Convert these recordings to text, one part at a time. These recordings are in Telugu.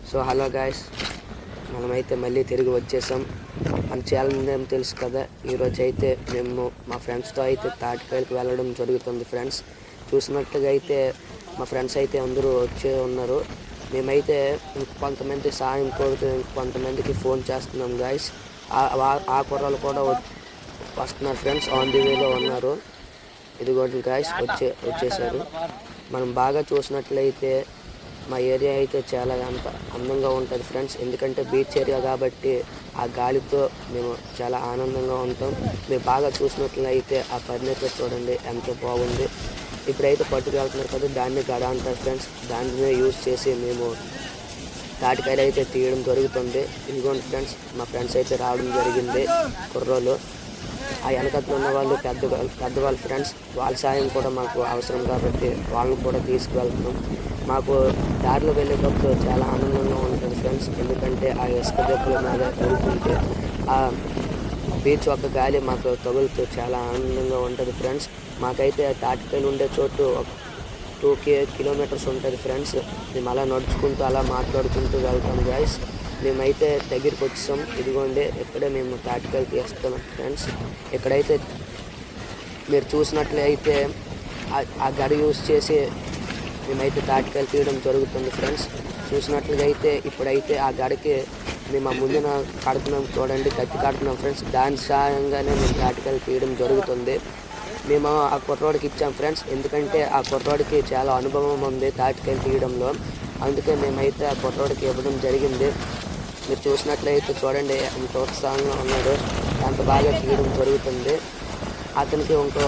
సో హలో గాయస్, మనమైతే మళ్ళీ తిరిగి వచ్చేసాం. మన ఛానల్ ఏం తెలుసు కదా. ఈరోజు అయితే మేము మా ఫ్రెండ్స్తో అయితే తాటికాయలకు వెళ్ళడం జరుగుతుంది. ఫ్రెండ్స్ చూసినట్టుగా అయితే మా ఫ్రెండ్స్ అయితే అందరూ వచ్చే ఉన్నారు. మేమైతే కొంతమంది సాయం కోరుతూ కొంతమందికి ఫోన్ చేస్తున్నాం గాయస్. ఆ కుర్రాలు కూడా వస్తున్నారు ఫ్రెండ్స్, ఆన్ ది వేలో ఉన్నారు. ఇదిగోండి గాయస్, వచ్చేసారు. మనం బాగా చూసినట్లయితే మా ఏరియా అయితే చాలా అందంగా ఉంటుంది ఫ్రెండ్స్. ఎందుకంటే బీచ్ ఏరియా కాబట్టి ఆ గాలితో మేము చాలా ఆనందంగా ఉంటాం. మీరు బాగా చూసినట్లయితే ఆ పరిణితి చూడండి ఎంత బాగుంది. ఇప్పుడైతే పట్టుకెళ్తున్నారు కదా, దాన్ని గడ అంటారు ఫ్రెండ్స్. దాన్ని యూజ్ చేసి మేము తాటికాయలు అయితే తీయడం జరుగుతుంది. ఇదిగోండి ఫ్రెండ్స్, మా ఫ్రెండ్స్ అయితే రావడం జరిగింది. కుర్రోలు ఆ వెనకట్లో ఉన్న వాళ్ళు పెద్దవాళ్ళు ఫ్రెండ్స్. వాళ్ళ సాయం కూడా మాకు అవసరం కాబట్టి వాళ్ళని కూడా తీసుకువెళ్తున్నాం. మాకు దారిలో వెళ్ళేటప్పుడు చాలా ఆనందంగా ఉంటుంది ఫ్రెండ్స్. ఎందుకంటే ఆ ఇసుక దెబ్బల మీద వెళ్తుంటే ఆ బీచ్ ఒక గాలి మాకు తగులుతూ చాలా ఆనందంగా ఉంటుంది ఫ్రెండ్స్. మాకైతే తాటికాయలు ఉండే చోటు 2 కిలోమీటర్స్ ఉంటుంది ఫ్రెండ్స్. మేము అలా నడుచుకుంటూ అలా మాట్లాడుకుంటూ వెళ్తాం గాయస్. మేమైతే దగ్గరికి వచ్చాం. ఇదిగోండి, ఇక్కడే మేము తాటికాయలు తీస్తున్నాం ఫ్రెండ్స్. ఇక్కడైతే మీరు చూసినట్లయితే ఆ గడి యూజ్ చేసి మేమైతే తాటికాయలు తీయడం జరుగుతుంది ఫ్రెండ్స్. చూసినట్లుగా అయితే ఇప్పుడైతే ఆ గడికి మేము ఆ ముందున కడుతున్నాం చూడండి, కత్తి కడుతున్నాం ఫ్రెండ్స్. దాని సహాయంగానే మేము తాటికాయలు తీయడం జరుగుతుంది. మేము ఆ కుర్రోడికి ఇచ్చాం ఫ్రెండ్స్. ఎందుకంటే ఆ కుర్రోడికి చాలా అనుభవం ఉంది తాటికాయలు తీయడంలో. అందుకే మేమైతే ఆ కుర్రోడికి ఇవ్వడం జరిగింది. మీరు చూసినట్లయితే చూడండి ఎంత ఉత్సాహంగా ఉన్నాడు, అంత బాగా తీయడం జరుగుతుంది. అతనికి ఇంకో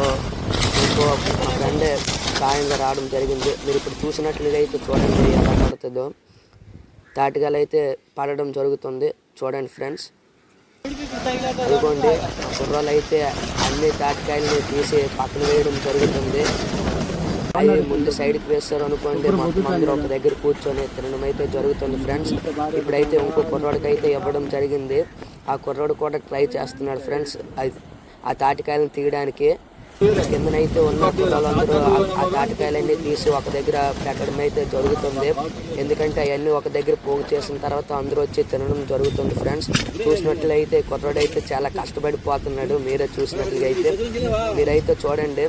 మా ఫ్రెండే సాయంగా రావడం జరిగింది. మీరు ఇప్పుడు చూసినట్లుగా అయితే చూడండి ఎలా పడుతుందో. తాటికాయలు అయితే పడడం జరుగుతుంది చూడండి ఫ్రెండ్స్. అనుకోండి, కుర్రాలు అయితే అన్ని తాటికాయలని తీసి పక్కన వేయడం జరుగుతుంది. అవి ముందు సైడ్కి వేస్తారు అనుకోండి, మొత్తం అందరూ ఒక దగ్గర కూర్చొని తినడం అయితే జరుగుతుంది ఫ్రెండ్స్. ఇప్పుడైతే ఇంకో కుర్రాడికి అయితే ఇవ్వడం జరిగింది. ఆ కుర్రాడు కూడా ట్రై చేస్తున్నాడు ఫ్రెండ్స్ ఆ తాటికాయలను తీయడానికి. కిందనైతే ఉన్న పిల్లలందరూ ఆ తాటికాయలన్నీ తీసి ఒక దగ్గర పెట్టడం అయితే జరుగుతుంది. ఎందుకంటే అవన్నీ ఒక దగ్గర పోగు చేసిన తర్వాత అందరూ వచ్చి తినడం జరుగుతుంది ఫ్రెండ్స్. చూసినట్లయితే కుర్రాడైతే చాలా కష్టపడిపోతున్నాడు. మీరే చూసినట్లుగా అయితే మీరైతే చూడండి.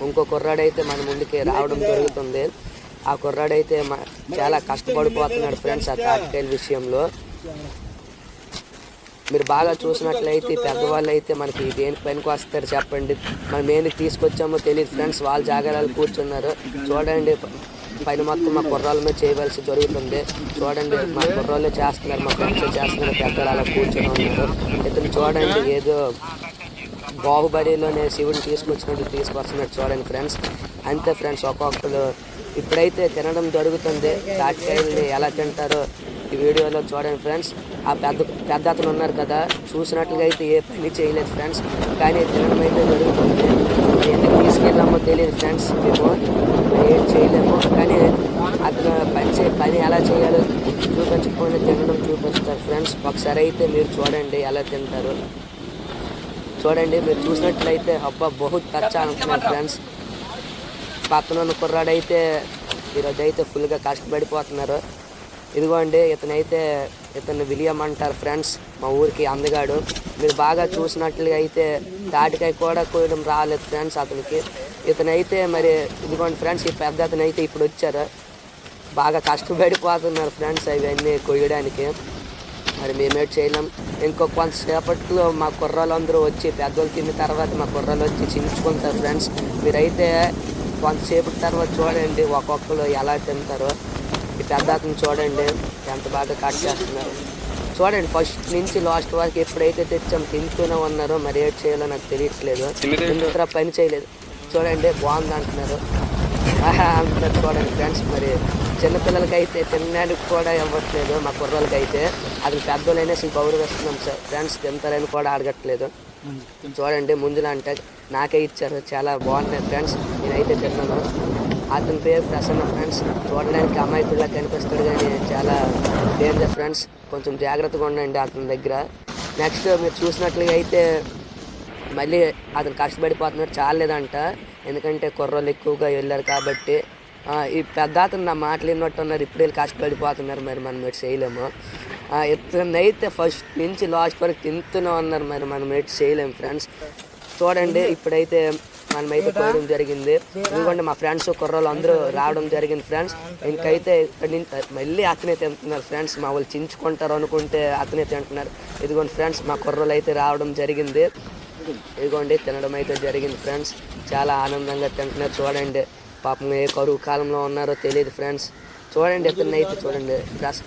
ఇంకో కుర్రాడైతే మన ముందుకి రావడం జరుగుతుంది. ఆ కుర్రాడైతే చాలా కష్టపడిపోతున్నాడు ఫ్రెండ్స్ ఆ తాటికాయల విషయంలో. మీరు బాగా చూసినట్లయితే పెద్దవాళ్ళు అయితే మనకి దేనికి పనికి వస్తారు చెప్పండి. మనం ఏంటికి తీసుకొచ్చామో తెలియదు ఫ్రెండ్స్. వాళ్ళ జాగారాలు కూర్చున్నారు చూడండి. పైన మొత్తం మా కుర్రాల మీద చేయవలసి జరుగుతుంది. చూడండి, మా కుర్రాళ్ళు చేస్తున్నారు, మా ఫ్రెండ్స్ చేస్తున్నారు, పెద్దలు అలా కూర్చొని ఉన్నారు. ఇతను చూడండి ఏదో బాహుబలిలోనే శివుని తీసుకొస్తున్నట్టు చూడండి ఫ్రెండ్స్. అంతే ఫ్రెండ్స్, ఒక్కొక్కరు ఇప్పుడైతే తినడం జరుగుతుంది. తాటికాయల్ని ఎలా తింటారో ఈ వీడియోలో చూడండి ఫ్రెండ్స్. ఆ పెద్ద అతను ఉన్నారు కదా, చూసినట్లుగా అయితే ఏ పని చేయలేదు ఫ్రెండ్స్, కానీ తినడం అయితే జరుగుతుంది. ఎందుకు తీసుకెళ్ళామో తెలియదు ఫ్రెండ్స్. మేము ఏం చేయలేము, కానీ అతను పని ఎలా చేయాలో చూపించకుండా తినడం చూపిస్తారు ఫ్రెండ్స్. ఒకసారి అయితే మీరు చూడండి ఎలా తింటారు. చూడండి, మీరు చూసినట్లయితే అబ్బా బహుత్ కచ్చా అనుకున్నారు ఫ్రెండ్స్. పక్కన ఉన్న కుర్రాడైతే ఈరోజు అయితే ఫుల్గా కష్టపడిపోతున్నారు. ఇదిగోండి, ఇతను విలియం అంటారు ఫ్రెండ్స్, మా ఊరికి అందగాడు. మీరు బాగా చూసినట్లుగా అయితే తాటికాయ కూడా కోయడం రాలేదు ఫ్రెండ్స్ అతనికి. ఇతనైతే మరి ఇదిగోండి ఫ్రెండ్స్, ఈ పెద్ద అతనైతే ఇప్పుడు వచ్చారు. బాగా కష్టపడిపోతున్నారు ఫ్రెండ్స్ అవన్నీ కొయ్యడానికి. మరి మేమేట్ చేయలేం. కొంతసేపట్లో మా కుర్రాళ్ళందరూ వచ్చి పెద్దోళ్ళు తిన్న తర్వాత మా కుర్రాళ్ళు వచ్చి చించుకుంటారు ఫ్రెండ్స్. మీరైతే కొంతసేపటి తర్వాత చూడండి ఒక్కొక్కరు ఎలా తింటారో. ఈ పెద్ద అతను చూడండి ఎంత బాగా కట్ చేస్తున్నారు. చూడండి, ఫస్ట్ నుంచి లాస్ట్ వరకు ఎప్పుడైతే తెచ్చాం తింటూనే ఉన్నారో. మరి ఏం చేయాలో నాకు తెలియట్లేదు. ఇంత పని చేయలేదు. చూడండి, బాగుంది అంటున్నారు అంటున్నారు. చూడండి ఫ్రెండ్స్, మరి చిన్నపిల్లలకైతే తినడానికి కూడా ఇవ్వట్లేదు. మా కుర్రలకైతే అది పెద్దోళ్ళైనా అసలు గౌరవిస్తున్నాం సార్ ఫ్రెండ్స్. తింటారని కూడా అడగట్లేదు. చూడండి, ముందులా అంటే నాకే ఇచ్చారు. చాలా బాగున్నాయి ఫ్రెండ్స్. నేనైతే తిన్నాను. అతని పేరు ప్రసన్న ఫ్రెండ్స్. చూడడానికి అమాయకుల్లా కనిపిస్తాడు, కానీ చాలా డేంజర్ ఫ్రెండ్స్. కొంచెం జాగ్రత్తగా ఉండండి అతని దగ్గర. నెక్స్ట్ మీరు చూసినట్లుగా అయితే మళ్ళీ అతను కష్టపడిపోతున్నాడు. చాలేదంట, ఎందుకంటే కుర్రోళ్ళు ఎక్కువగా వెళ్ళారు కాబట్టి. ఈ పెద్ద అతను నా మాటలు విన్నట్టున్నారు, ఇప్పుడు వీళ్ళు కష్టపడిపోతున్నారు, మరి మనం ఎటు చేయలేము. ఇతనైతే ఫస్ట్ నుంచి లాస్ట్ వరకు తింటూనే ఉన్నారు, మరి మనం ఎటు చేయలేము ఫ్రెండ్స్. చూడండి ఇప్పుడైతే మనమైతే పోయడం జరిగింది. ఎందుకంటే మా ఫ్రెండ్స్ కుర్రోళ్ళు అందరూ రావడం జరిగింది ఫ్రెండ్స్. ఇంకైతే ఇక్కడి నుంచి మళ్ళీ అతనే తింటున్నారు ఫ్రెండ్స్. మా వాళ్ళు చించుకుంటారు అనుకుంటే అతనే తింటున్నారు. ఇదిగోండి ఫ్రెండ్స్, మా కుర్రోళ్ళు అయితే రావడం జరిగింది. ఇదిగోండి తినడం అయితే జరిగింది ఫ్రెండ్స్. చాలా ఆనందంగా తింటున్నారు. చూడండి పాపం ఏ కరువు కాలంలో ఉన్నారో తెలియదు ఫ్రెండ్స్. చూడండి ఇతన్ని అయితే చూడండి,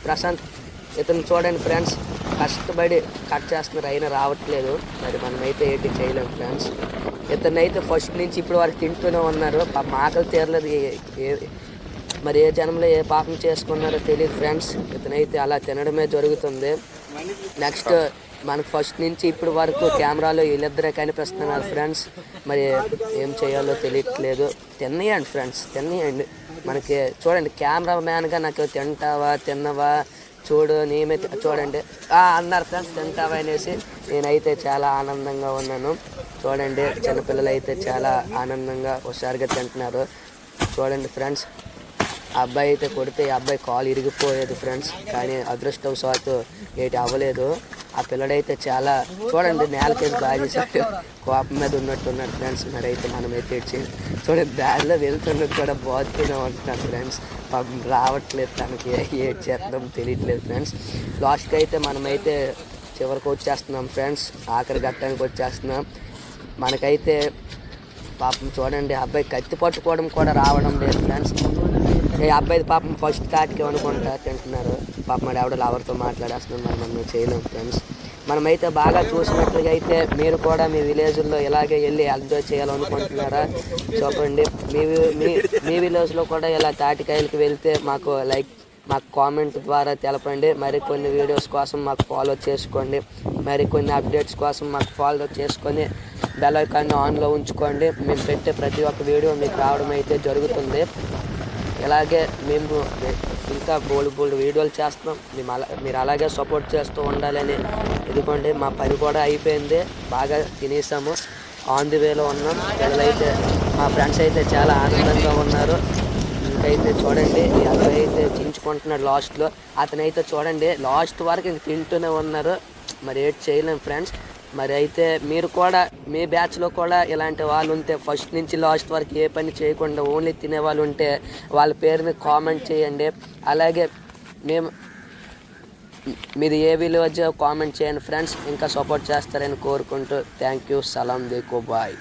ప్రశాంత్ ఇతను చూడండి ఫ్రెండ్స్, కష్టపడి కట్ చేస్తున్నారు అయినా రావట్లేదు. మరి మనమైతే ఏంటి చేయలేము ఫ్రెండ్స్. ఇతన్ని అయితే ఫస్ట్ నుంచి ఇప్పుడు వరకు తింటూనే ఉన్నారు. పాపం ఆకలి తీరలేదు. మరి ఏ జనంలో ఏ పాపం చేసుకున్నారో తెలియదు ఫ్రెండ్స్. ఇతనైతే అలా తినడమే జరుగుతుంది. నెక్స్ట్ మనకు ఫస్ట్ నుంచి ఇప్పుడు వరకు కెమెరాలో వీళ్ళిద్దరే కనిపిస్తున్నారు ఫ్రెండ్స్. మరి ఏం చేయాలో తెలియట్లేదు. తినేయండి ఫ్రెండ్స్, తినేయండి. మనకి చూడండి కెమెరా మ్యాన్గా నాకు తిన్నవా చూడు నేమే చూడండి అన్నారు ఫ్రెండ్స్, తింటావా అనేసి. నేనైతే చాలా ఆనందంగా ఉన్నాను. చూడండి చిన్నపిల్లలు అయితే చాలా ఆనందంగా హుషారుగా తింటున్నారు. చూడండి ఫ్రెండ్స్, ఆ అబ్బాయి అయితే కొడితే ఈ అబ్బాయి కాలు ఇరిగిపోయేది ఫ్రెండ్స్. కానీ అదృష్టవశాత్తు ఏటి అవ్వలేదు. ఆ పిల్లడైతే చాలా చూడండి నేలకేసి బాగేసాడు, కోపం మీద ఉన్నట్టున్నాడు ఫ్రెండ్స్. మరి అయితే మనమైతే చూడండి దారిలో వెళ్తున్నది కూడా బాగుతూనే ఉంటున్నాడు ఫ్రెండ్స్. పాపం రావట్లేదు, తనకి ఏడ్ చేద్దాం తెలియట్లేదు ఫ్రెండ్స్. లాస్ట్కి అయితే మనమైతే చివరికి వచ్చేస్తున్నాం ఫ్రెండ్స్, ఆఖరి ఘట్టానికి వచ్చేస్తున్నాం. మనకైతే పాపం చూడండి అబ్బాయి కత్తి పట్టుకోవడం కూడా రావడం లేదు ఫ్రెండ్స్. ఈ అబ్బాయి పాపం ఫస్ట్ తాటికి అనుకుంటా తింటున్నారు. పాపం మరి ఎవడో ఎవరితో మాట్లాడేస్తున్నాం, మరి మనం చేయలేం ఫ్రెండ్స్. మనమైతే బాగా చూసినట్లుగా అయితే మీరు కూడా మీ విలేజ్లో ఇలాగే వెళ్ళి ఎంజాయ్ చేయాలనుకుంటున్నారా? చెప్పండి. మీ విలేజ్లో కూడా ఇలా తాటికాయలకి వెళ్తే మాకు కామెంట్ ద్వారా తెలపండి. మరికొన్ని వీడియోస్ కోసం మాకు ఫాలో చేసుకోండి. మరికొన్ని అప్డేట్స్ కోసం మాకు ఫాలో చేసుకొని బెల్ ఐకాన్ని ఆన్లో ఉంచుకోండి. మేము పెట్టే ప్రతి ఒక్క వీడియో మీకు రావడం అయితే జరుగుతుంది. ఇలాగే మేము ఇంకా బోల్డ్ వీడియోలు చేస్తున్నాం. మీరు అలాగే సపోర్ట్ చేస్తూ ఉండాలని. ఎందుకంటే మా పని కూడా అయిపోయింది, బాగా తినేసాము, ఆన్ ది వేలో ఉన్నాం. పిల్లలైతే మా ఫ్రెండ్స్ అయితే చాలా ఆనందంగా ఉన్నారు. ఇంకైతే చూడండి ఈ అబ్బాయి అయితే చించుకుంటున్నాడు లాస్ట్లో. అతనైతే చూడండి లాస్ట్ వరకు ఇంక తింటూనే ఉన్నారు. మరి ఏం చేయలేం ఫ్రెండ్స్. మరి అయితే మీరు కూడా మీ బ్యాచ్లో కూడా ఇలాంటి వాళ్ళు ఉంటే ఫస్ట్ నుంచి లాస్ట్ వరకు ఏ పని చేయకుండా ఓన్లీ తినే వాళ్ళు ఉంటే వాళ్ళ పేరుని కామెంట్ చేయండి. అలాగే మీది ఏ విలేజ్ కామెంట్ చేయండి ఫ్రెండ్స్. ఇంకా సపోర్ట్ చేస్తారని కోరుకుంటూ థ్యాంక్ యూ. సలాం దేకో బాయ్.